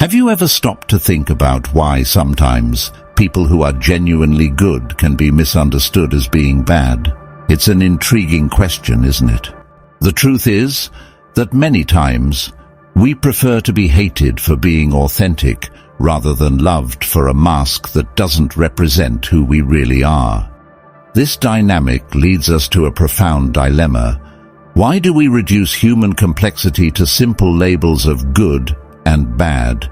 Have you ever stopped to think about why sometimes people who are genuinely good can be misunderstood as being bad? It's an intriguing question, isn't it? The truth is that many times we prefer to be hated for being authentic rather than loved for a mask that doesn't represent who we really are. This dynamic leads us to a profound dilemma. Why do we reduce human complexity to simple labels of good and bad?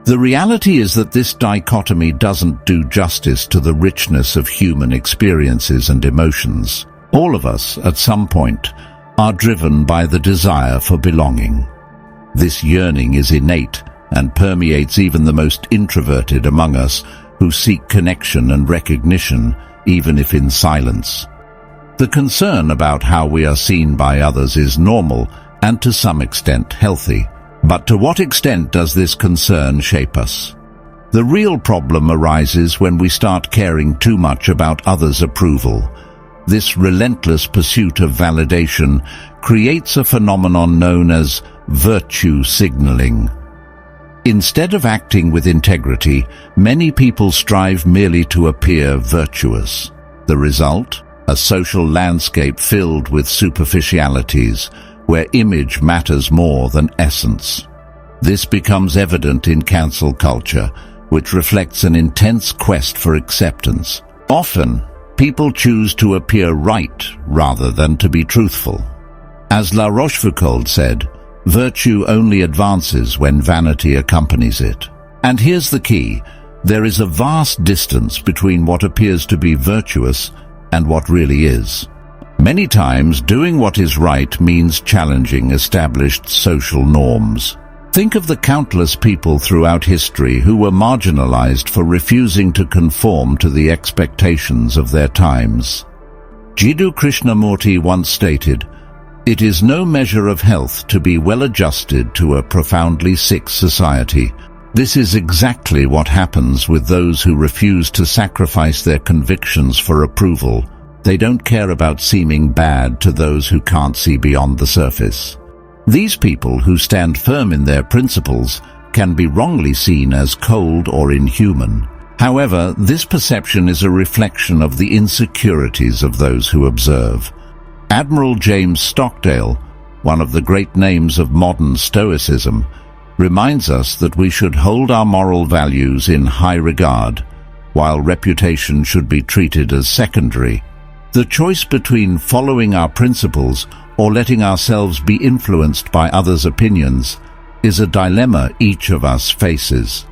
The reality is that this dichotomy doesn't do justice to the richness of human experiences and emotions. All of us, at some point, are driven by the desire for belonging. This yearning is innate and permeates even the most introverted among us who seek connection and recognition, even if in silence. The concern about how we are seen by others is normal and to some extent healthy. But to what extent does this concern shape us? The real problem arises when we start caring too much about others' approval. This relentless pursuit of validation creates a phenomenon known as virtue signaling. Instead of acting with integrity, many people strive merely to appear virtuous. The result? A social landscape filled with superficialities, where image matters more than essence. This becomes evident in cancel culture, which reflects an intense quest for acceptance. Often, people choose to appear right rather than to be truthful. As La Rochefoucauld said, virtue only advances when vanity accompanies it. And here's the key: there is a vast distance between what appears to be virtuous and what really is. Many times, doing what is right means challenging established social norms. Think of the countless people throughout history who were marginalized for refusing to conform to the expectations of their times. Jiddu Krishnamurti once stated, "It is no measure of health to be well adjusted to a profoundly sick society." This is exactly what happens with those who refuse to sacrifice their convictions for approval. They don't care about seeming bad to those who can't see beyond the surface. These people who stand firm in their principles can be wrongly seen as cold or inhuman. However, this perception is a reflection of the insecurities of those who observe. Admiral James Stockdale, one of the great names of modern Stoicism, reminds us that we should hold our moral values in high regard, while reputation should be treated as secondary. The choice between following our principles or letting ourselves be influenced by others' opinions is a dilemma each of us faces.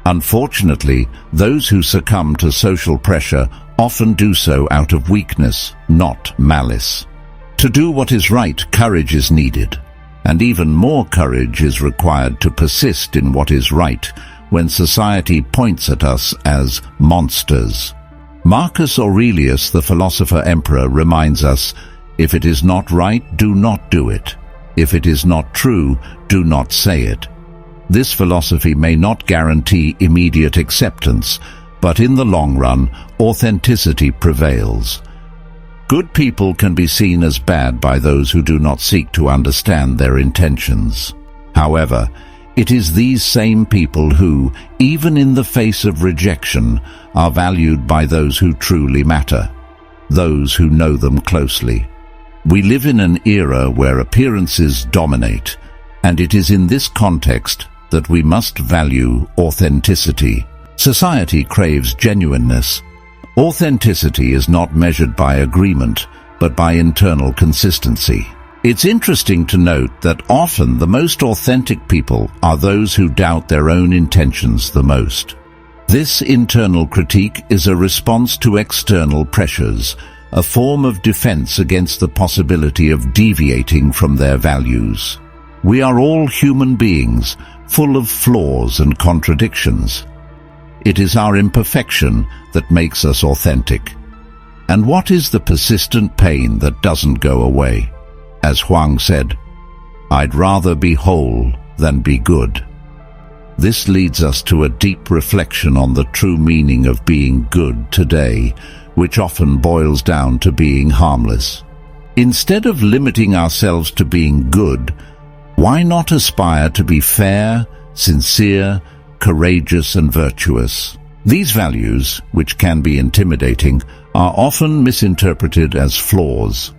Unfortunately, those who succumb to social pressure often do so out of weakness, not malice. To do what is right, courage is needed, and even more courage is required to persist in what is right when society points at us as monsters. Marcus Aurelius, the philosopher-emperor, reminds us, "If it is not right, do not do it. If it is not true, do not say it." This philosophy may not guarantee immediate acceptance, but in the long run, authenticity prevails. Good people can be seen as bad by those who do not seek to understand their intentions. However, it is these same people who, even in the face of rejection, are valued by those who truly matter, those who know them closely. We live in an era where appearances dominate, and it is in this context that we must value authenticity. Society craves genuineness. Authenticity is not measured by agreement, but by internal consistency. It's interesting to note that often the most authentic people are those who doubt their own intentions the most. This internal critique is a response to external pressures, a form of defense against the possibility of deviating from their values. We are all human beings, full of flaws and contradictions. It is our imperfection that makes us authentic. And what is the persistent pain that doesn't go away? As Huang said, "I'd rather be whole than be good." This leads us to a deep reflection on the true meaning of being good today, which often boils down to being harmless. Instead of limiting ourselves to being good, why not aspire to be fair, sincere, courageous and virtuous. These values, which can be intimidating, are often misinterpreted as flaws.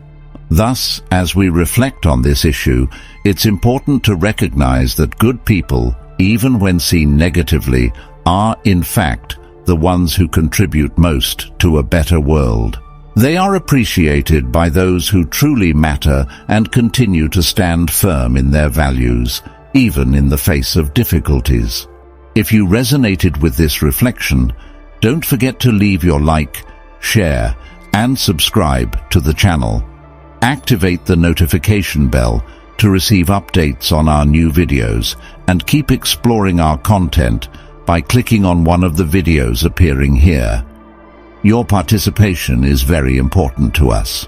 Thus, as we reflect on this issue, it's important to recognize that good people, even when seen negatively, are in fact the ones who contribute most to a better world. They are appreciated by those who truly matter and continue to stand firm in their values, even in the face of difficulties. If you resonated with this reflection, don't forget to leave your like, share, and subscribe to the channel. Activate the notification bell to receive updates on our new videos, and keep exploring our content by clicking on one of the videos appearing here. Your participation is very important to us.